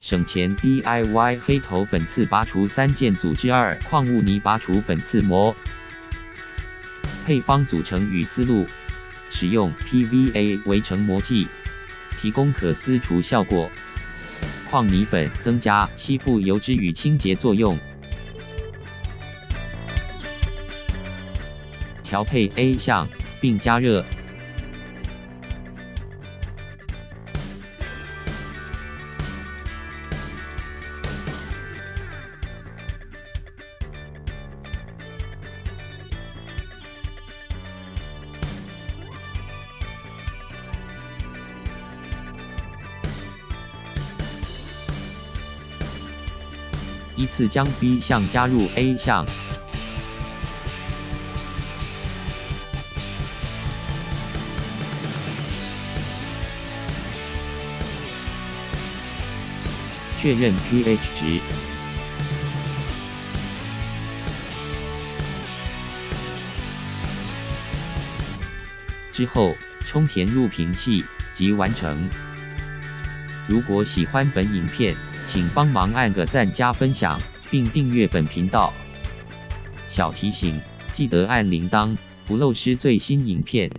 省钱 DIY 黑头粉刺拔除3件组织2矿物泥拔除粉刺膜。配方组成与思路：使用 PVA 围成膜剂，提供可撕除效果。矿泥粉增加吸附油脂与清洁作用。调配 A 项，并加热。依次将 B 项加入 A 项，确认 pH 值。之后充填入瓶器即完成。如果喜欢本影片，请帮忙按个赞加分享，并订阅本频道。小提醒，记得按铃铛，不漏失最新影片。